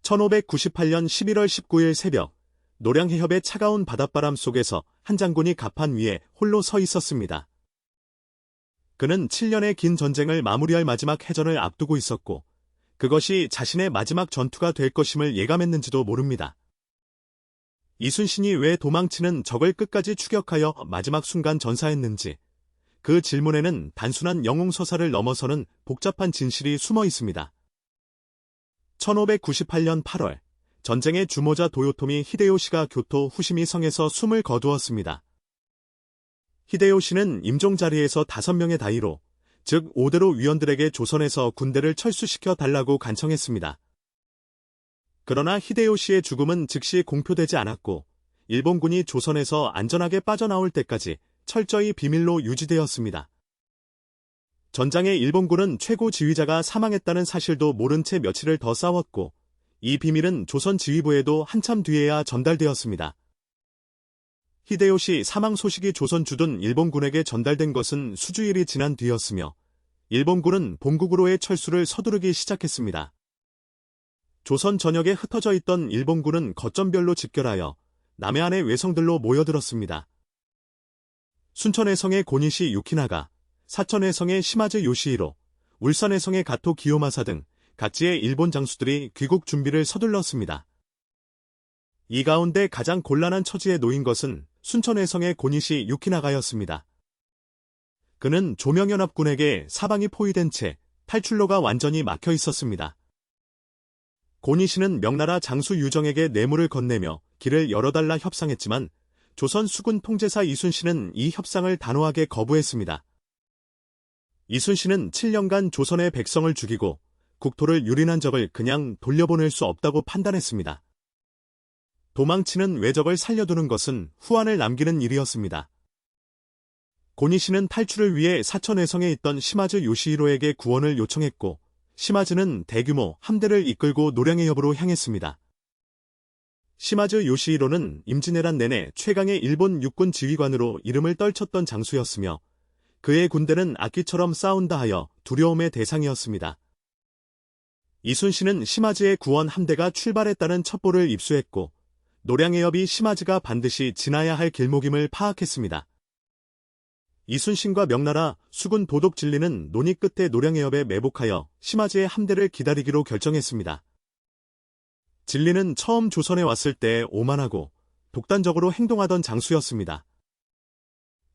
1598년 11월 19일 새벽, 노량해협의 차가운 바닷바람 속에서 한 장군이 갑판 위에 홀로 서 있었습니다. 그는 7년의 긴 전쟁을 마무리할 마지막 해전을 앞두고 있었고, 그것이 자신의 마지막 전투가 될 것임을 예감했는지도 모릅니다. 이순신이 왜 도망치는 적을 끝까지 추격하여 마지막 순간 전사했는지, 그 질문에는 단순한 영웅서사를 넘어서는 복잡한 진실이 숨어 있습니다. 1598년 8월, 전쟁의 주모자 도요토미 히데요시가 교토 후시미 성에서 숨을 거두었습니다. 히데요시는 임종 자리에서 5명의 다이로, 즉 5대로 위원들에게 조선에서 군대를 철수시켜 달라고 간청했습니다. 그러나 히데요시의 죽음은 즉시 공표되지 않았고, 일본군이 조선에서 안전하게 빠져나올 때까지 철저히 비밀로 유지되었습니다. 전장에 일본군은 최고 지휘자가 사망했다는 사실도 모른 채 며칠을 더 싸웠고, 이 비밀은 조선 지휘부에도 한참 뒤에야 전달되었습니다. 히데요시 사망 소식이 조선 주둔 일본군에게 전달된 것은 수주일이 지난 뒤였으며, 일본군은 본국으로의 철수를 서두르기 시작했습니다. 조선 전역에 흩어져 있던 일본군은 거점별로 집결하여 남해안의 외성들로 모여들었습니다. 순천해성의 고니시 유키나가, 사천해성의 시마즈 요시히로, 울산해성의 가토 기요마사 등 각지의 일본 장수들이 귀국 준비를 서둘렀습니다. 이 가운데 가장 곤란한 처지에 놓인 것은 순천해성의 고니시 유키나가였습니다. 그는 조명연합군에게 사방이 포위된 채 탈출로가 완전히 막혀 있었습니다. 고니시는 명나라 장수 유정에게 뇌물을 건네며 길을 열어달라 협상했지만 조선 수군 통제사 이순신은 이 협상을 단호하게 거부했습니다. 이순신은 7년간 조선의 백성을 죽이고 국토를 유린한 적을 그냥 돌려보낼 수 없다고 판단했습니다. 도망치는 외적을 살려두는 것은 후환을 남기는 일이었습니다. 고니시는 탈출을 위해 사천해성에 있던 시마즈 요시히로에게 구원을 요청했고, 시마즈는 대규모 함대를 이끌고 노량해협으로 향했습니다. 시마즈 요시히로는 임진왜란 내내 최강의 일본 육군 지휘관으로 이름을 떨쳤던 장수였으며, 그의 군대는 악기처럼 싸운다 하여 두려움의 대상이었습니다. 이순신은 시마즈의 구원 함대가 출발했다는 첩보를 입수했고, 노량해협이 시마즈가 반드시 지나야 할 길목임을 파악했습니다. 이순신과 명나라 수군 도독 진리는 논의 끝에 노량해협에 매복하여 시마즈의 함대를 기다리기로 결정했습니다. 진리는 처음 조선에 왔을 때 오만하고 독단적으로 행동하던 장수였습니다.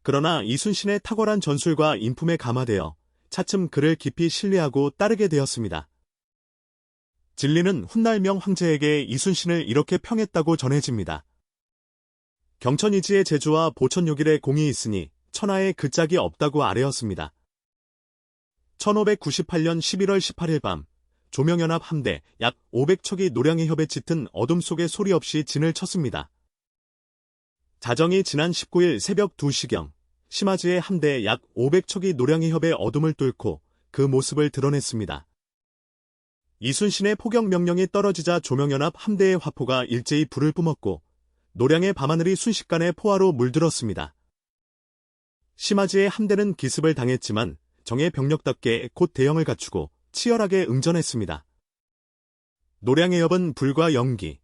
그러나 이순신의 탁월한 전술과 인품에 감화되어 차츰 그를 깊이 신뢰하고 따르게 되었습니다. 진리는 훗날 황제에게 이순신을 이렇게 평했다고 전해집니다. 경천이지의 제주와 보천요길에 공이 있으니 천하에 그 짝이 없다고 아뢰었습니다. 1598년 11월 18일 밤, 조명연합 함대 약 500척이 노량해협에 짙은 어둠 속에 소리 없이 진을 쳤습니다. 자정이 지난 19일 새벽 2시경, 시마즈의 함대 약 500척이 노량해협의 어둠을 뚫고 그 모습을 드러냈습니다. 이순신의 포격 명령이 떨어지자 조명연합 함대의 화포가 일제히 불을 뿜었고, 노량의 밤하늘이 순식간에 포화로 물들었습니다. 시마즈의 함대는 기습을 당했지만 정예 병력답게 곧 대형을 갖추고 치열하게 응전했습니다. 노량해협은 불과 연기,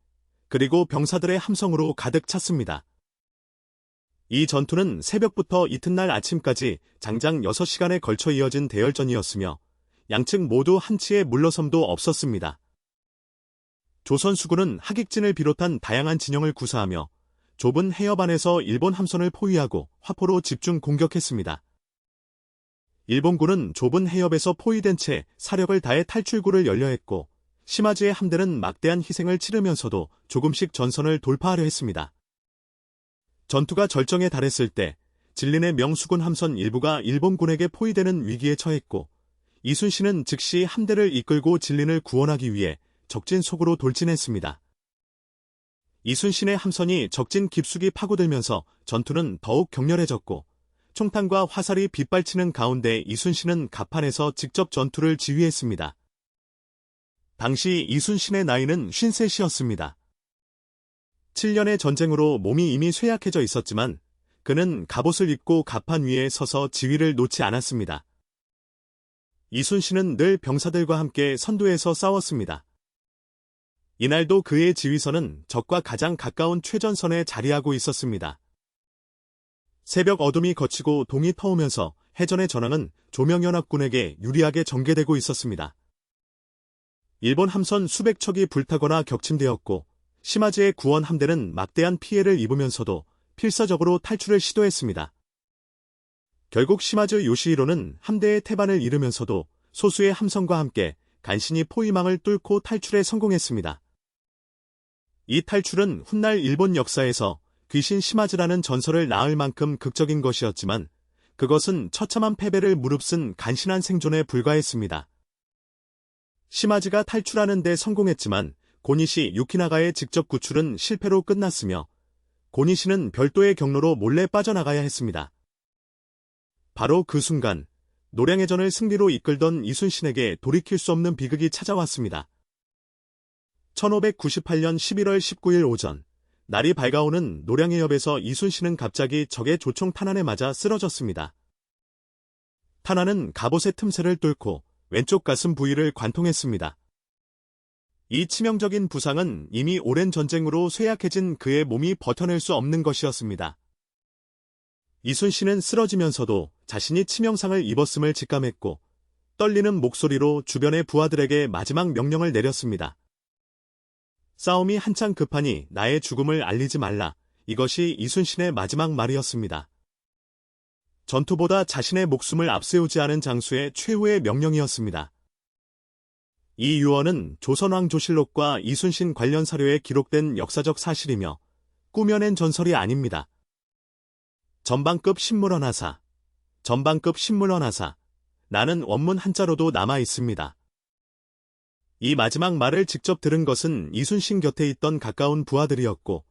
그리고 병사들의 함성으로 가득 찼습니다. 이 전투는 새벽부터 이튿날 아침까지 장장 6시간에 걸쳐 이어진 대열전이었으며 양측 모두 한치의 물러섬도 없었습니다. 조선 수군은 하객진을 비롯한 다양한 진영을 구사하며 좁은 해협 안에서 일본 함선을 포위하고 화포로 집중 공격했습니다. 일본군은 좁은 해협에서 포위된 채 사력을 다해 탈출구를 열려했고, 시마즈의 함대는 막대한 희생을 치르면서도 조금씩 전선을 돌파하려 했습니다. 전투가 절정에 달했을 때 진린의 명수군 함선 일부가 일본군에게 포위되는 위기에 처했고, 이순신은 즉시 함대를 이끌고 진린을 구원하기 위해 적진 속으로 돌진했습니다. 이순신의 함선이 적진 깊숙이 파고들면서 전투는 더욱 격렬해졌고, 총탄과 화살이 빗발치는 가운데 이순신은 갑판에서 직접 전투를 지휘했습니다. 당시 이순신의 나이는 53이었습니다. 7년의 전쟁으로 몸이 이미 쇠약해져 있었지만 그는 갑옷을 입고 갑판 위에 서서 지휘를 놓지 않았습니다. 이순신은 늘 병사들과 함께 선두에서 싸웠습니다. 이날도 그의 지휘선은 적과 가장 가까운 최전선에 자리하고 있었습니다. 새벽 어둠이 걷히고 동이 터오면서 해전의 전황은 조명연합군에게 유리하게 전개되고 있었습니다. 일본 함선 수백 척이 불타거나 격침되었고 시마즈의 구원 함대는 막대한 피해를 입으면서도 필사적으로 탈출을 시도했습니다. 결국 시마즈 요시히로는 함대의 태반을 잃으면서도 소수의 함선과 함께 간신히 포위망을 뚫고 탈출에 성공했습니다. 이 탈출은 훗날 일본 역사에서 귀신 시마즈라는 전설을 낳을 만큼 극적인 것이었지만 그것은 처참한 패배를 무릅쓴 간신한 생존에 불과했습니다. 시마즈가 탈출하는 데 성공했지만 고니시 유키나가의 직접 구출은 실패로 끝났으며 고니시는 별도의 경로로 몰래 빠져나가야 했습니다. 바로 그 순간 노량해전을 승리로 이끌던 이순신에게 돌이킬 수 없는 비극이 찾아왔습니다. 1598년 11월 19일 오전, 날이 밝아오는 노량해협에서 이순신은 갑자기 적의 조총 탄환에 맞아 쓰러졌습니다. 탄환은 갑옷의 틈새를 뚫고 왼쪽 가슴 부위를 관통했습니다. 이 치명적인 부상은 이미 오랜 전쟁으로 쇠약해진 그의 몸이 버텨낼 수 없는 것이었습니다. 이순신은 쓰러지면서도 자신이 치명상을 입었음을 직감했고 떨리는 목소리로 주변의 부하들에게 마지막 명령을 내렸습니다. 싸움이 한창 급하니 나의 죽음을 알리지 말라. 이것이 이순신의 마지막 말이었습니다. 전투보다 자신의 목숨을 앞세우지 않은 장수의 최후의 명령이었습니다. 이 유언은 조선왕조실록과 이순신 관련 사료에 기록된 역사적 사실이며 꾸며낸 전설이 아닙니다. 전방급 신물원하사, 전방급 신물원하사, 나는 원문 한자로도 남아 있습니다. 이 마지막 말을 직접 들은 것은 이순신 곁에 있던 가까운 부하들이었고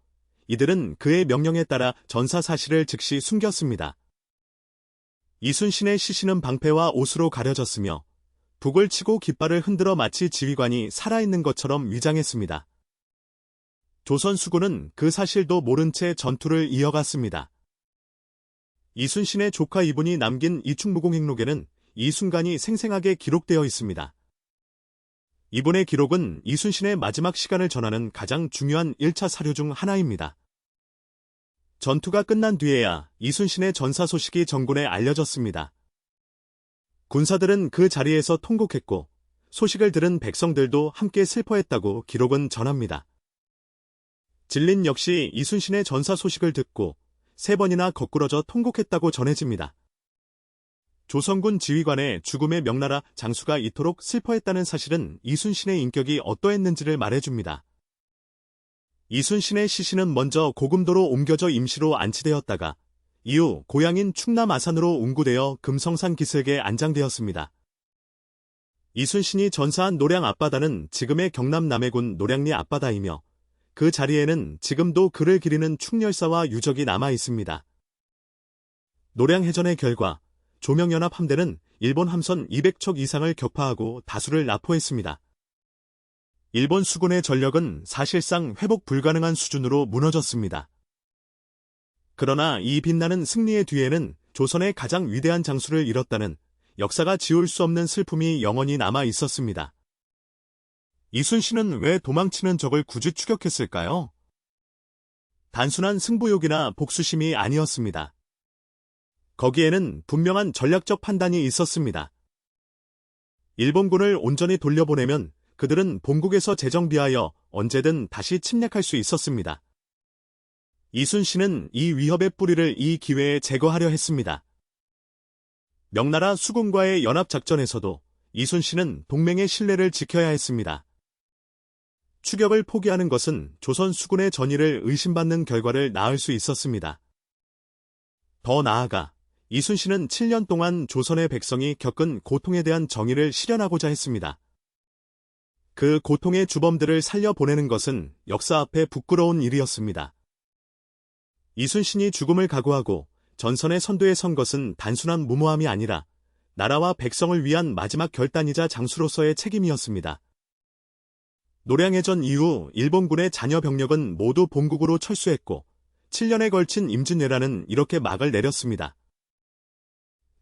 이들은 그의 명령에 따라 전사 사실을 즉시 숨겼습니다. 이순신의 시신은 방패와 옷으로 가려졌으며 북을 치고 깃발을 흔들어 마치 지휘관이 살아있는 것처럼 위장했습니다. 조선 수군은 그 사실도 모른 채 전투를 이어갔습니다. 이순신의 조카 이분이 남긴 이충무공행록에는 이 순간이 생생하게 기록되어 있습니다. 이분의 기록은 이순신의 마지막 시간을 전하는 가장 중요한 1차 사료 중 하나입니다. 전투가 끝난 뒤에야 이순신의 전사 소식이 정군에 알려졌습니다. 군사들은 그 자리에서 통곡했고 소식을 들은 백성들도 함께 슬퍼했다고 기록은 전합니다. 진린 역시 이순신의 전사 소식을 듣고 3번이나 거꾸러져 통곡했다고 전해집니다. 조선군 지휘관의 죽음의 명나라 장수가 이토록 슬퍼했다는 사실은 이순신의 인격이 어떠했는지를 말해줍니다. 이순신의 시신은 먼저 고금도로 옮겨져 임시로 안치되었다가 이후 고향인 충남 아산으로 운구되어 금성산 기슭에 안장되었습니다. 이순신이 전사한 노량 앞바다는 지금의 경남 남해군 노량리 앞바다이며 그 자리에는 지금도 그를 기리는 충렬사와 유적이 남아 있습니다. 노량해전의 결과 조명연합 함대는 일본 함선 200척 이상을 격파하고 다수를 납포했습니다. 일본 수군의 전력은 사실상 회복 불가능한 수준으로 무너졌습니다. 그러나 이 빛나는 승리의 뒤에는 조선의 가장 위대한 장수를 잃었다는 역사가 지울 수 없는 슬픔이 영원히 남아 있었습니다. 이순신은 왜 도망치는 적을 굳이 추격했을까요? 단순한 승부욕이나 복수심이 아니었습니다. 거기에는 분명한 전략적 판단이 있었습니다. 일본군을 온전히 돌려보내면 그들은 본국에서 재정비하여 언제든 다시 침략할 수 있었습니다. 이순신은 이 위협의 뿌리를 이 기회에 제거하려 했습니다. 명나라 수군과의 연합작전에서도 이순신은 동맹의 신뢰를 지켜야 했습니다. 추격을 포기하는 것은 조선 수군의 전의를 의심받는 결과를 낳을 수 있었습니다. 더 나아가 이순신은 7년 동안 조선의 백성이 겪은 고통에 대한 정의를 실현하고자 했습니다. 그 고통의 주범들을 살려보내는 것은 역사 앞에 부끄러운 일이었습니다. 이순신이 죽음을 각오하고 전선의 선두에 선 것은 단순한 무모함이 아니라 나라와 백성을 위한 마지막 결단이자 장수로서의 책임이었습니다. 노량해전 이후 일본군의 잔여 병력은 모두 본국으로 철수했고 7년에 걸친 임진왜란은 이렇게 막을 내렸습니다.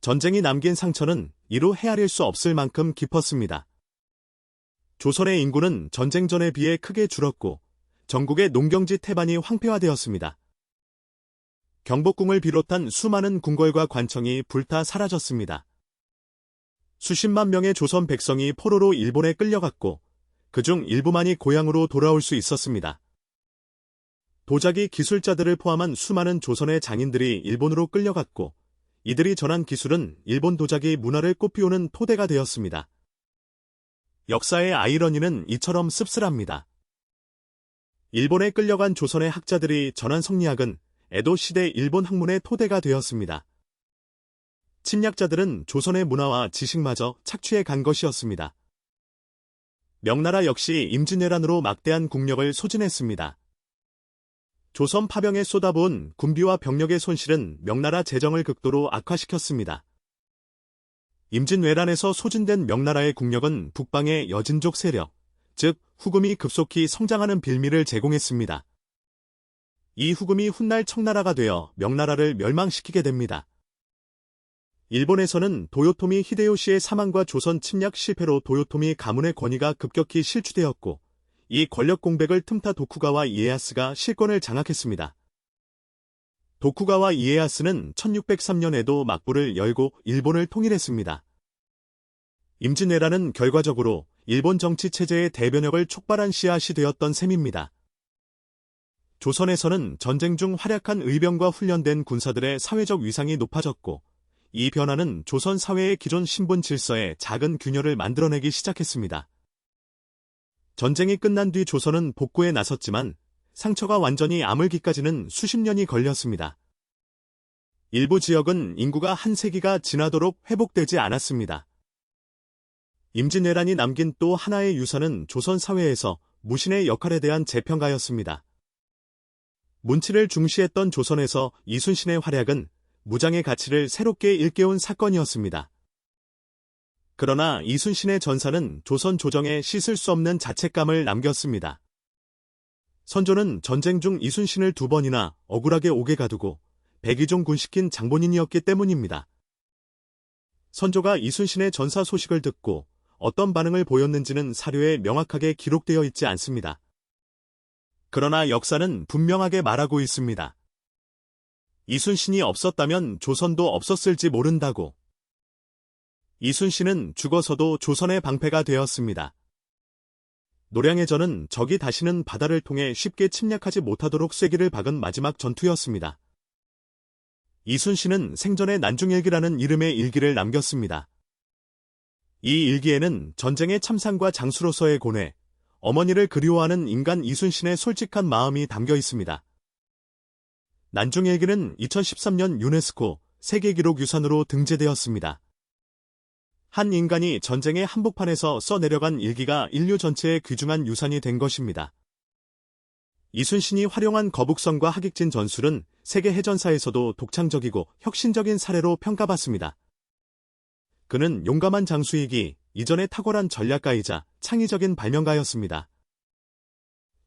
전쟁이 남긴 상처는 이루 헤아릴 수 없을 만큼 깊었습니다. 조선의 인구는 전쟁 전에 비해 크게 줄었고 전국의 농경지 태반이 황폐화되었습니다. 경복궁을 비롯한 수많은 궁궐과 관청이 불타 사라졌습니다. 수십만 명의 조선 백성이 포로로 일본에 끌려갔고 그중 일부만이 고향으로 돌아올 수 있었습니다. 도자기 기술자들을 포함한 수많은 조선의 장인들이 일본으로 끌려갔고 이들이 전한 기술은 일본 도자기 문화를 꽃피우는 토대가 되었습니다. 역사의 아이러니는 이처럼 씁쓸합니다. 일본에 끌려간 조선의 학자들이 전한 성리학은 에도 시대 일본 학문의 토대가 되었습니다. 침략자들은 조선의 문화와 지식마저 착취해 간 것이었습니다. 명나라 역시 임진왜란으로 막대한 국력을 소진했습니다. 조선 파병에 쏟아부은 군비와 병력의 손실은 명나라 재정을 극도로 악화시켰습니다. 임진왜란에서 소진된 명나라의 국력은 북방의 여진족 세력, 즉 후금이 급속히 성장하는 빌미를 제공했습니다. 이 후금이 훗날 청나라가 되어 명나라를 멸망시키게 됩니다. 일본에서는 도요토미 히데요시의 사망과 조선 침략 실패로 도요토미 가문의 권위가 급격히 실추되었고 이 권력 공백을 틈타 도쿠가와 이에야스가 실권을 장악했습니다. 도쿠가와 이에야스는 1603년에도 막부를 열고 일본을 통일했습니다. 임진왜란은 결과적으로 일본 정치 체제의 대변혁을 촉발한 씨앗이 되었던 셈입니다. 조선에서는 전쟁 중 활약한 의병과 훈련된 군사들의 사회적 위상이 높아졌고 이 변화는 조선 사회의 기존 신분 질서에 작은 균열을 만들어내기 시작했습니다. 전쟁이 끝난 뒤 조선은 복구에 나섰지만 상처가 완전히 아물기까지는 수십 년이 걸렸습니다. 일부 지역은 인구가 한 세기가 지나도록 회복되지 않았습니다. 임진왜란이 남긴 또 하나의 유산은 조선 사회에서 무신의 역할에 대한 재평가였습니다. 문치를 중시했던 조선에서 이순신의 활약은 무장의 가치를 새롭게 일깨운 사건이었습니다. 그러나 이순신의 전사는 조선 조정에 씻을 수 없는 자책감을 남겼습니다. 선조는 전쟁 중 이순신을 2번이나 억울하게 옥에 가두고 백의종 군시킨 장본인이었기 때문입니다. 선조가 이순신의 전사 소식을 듣고 어떤 반응을 보였는지는 사료에 명확하게 기록되어 있지 않습니다. 그러나 역사는 분명하게 말하고 있습니다. 이순신이 없었다면 조선도 없었을지 모른다고. 이순신은 죽어서도 조선의 방패가 되었습니다. 노량해전은 적이 다시는 바다를 통해 쉽게 침략하지 못하도록 쐐기를 박은 마지막 전투였습니다. 이순신은 생전에 난중일기라는 이름의 일기를 남겼습니다. 이 일기에는 전쟁의 참상과 장수로서의 고뇌, 어머니를 그리워하는 인간 이순신의 솔직한 마음이 담겨 있습니다. 난중일기는 2013년 유네스코 세계기록유산으로 등재되었습니다. 한 인간이 전쟁의 한복판에서 써내려간 일기가 인류 전체의 귀중한 유산이 된 것입니다. 이순신이 활용한 거북선과 하객진 전술은 세계 해전사에서도 독창적이고 혁신적인 사례로 평가받습니다. 그는 용감한 장수이기 이전에 탁월한 전략가이자 창의적인 발명가였습니다.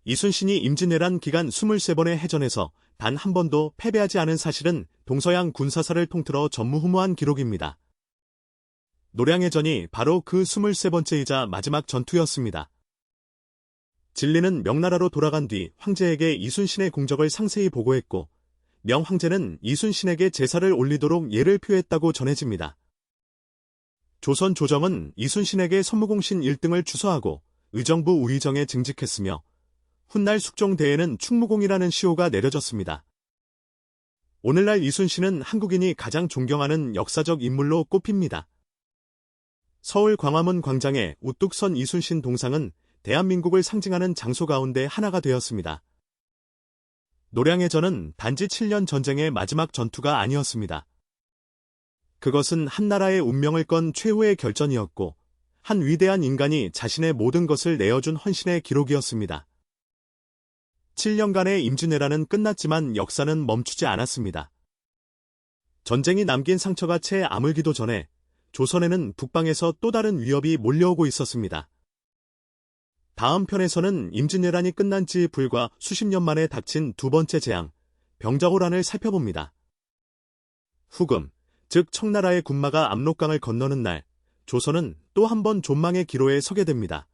이순신이 임진왜란 기간 23번의 해전에서 단 한 번도 패배하지 않은 사실은 동서양 군사사를 통틀어 전무후무한 기록입니다. 노량해전이 바로 그 23번째이자 마지막 전투였습니다. 진리는 명나라로 돌아간 뒤 황제에게 이순신의 공적을 상세히 보고했고 명황제는 이순신에게 제사를 올리도록 예를 표했다고 전해집니다. 조선 조정은 이순신에게 선무공신 1등을 추서하고 의정부 우의정에 증직했으며 훗날 숙종대에는 충무공이라는 시호가 내려졌습니다. 오늘날 이순신은 한국인이 가장 존경하는 역사적 인물로 꼽힙니다. 서울 광화문 광장의 우뚝 선 이순신 동상은 대한민국을 상징하는 장소 가운데 하나가 되었습니다. 노량해전은 단지 7년 전쟁의 마지막 전투가 아니었습니다. 그것은 한 나라의 운명을 건 최후의 결전이었고 한 위대한 인간이 자신의 모든 것을 내어준 헌신의 기록이었습니다. 7년간의 임진왜란은 끝났지만 역사는 멈추지 않았습니다. 전쟁이 남긴 상처가 채 아물기도 전에 조선에는 북방에서 또 다른 위협이 몰려오고 있었습니다. 다음 편에서는 임진왜란이 끝난 지 불과 수십 년 만에 닥친 두 번째 재앙, 병자호란을 살펴봅니다. 후금, 즉 청나라의 군마가 압록강을 건너는 날, 조선은 또 한 번 존망의 기로에 서게 됩니다.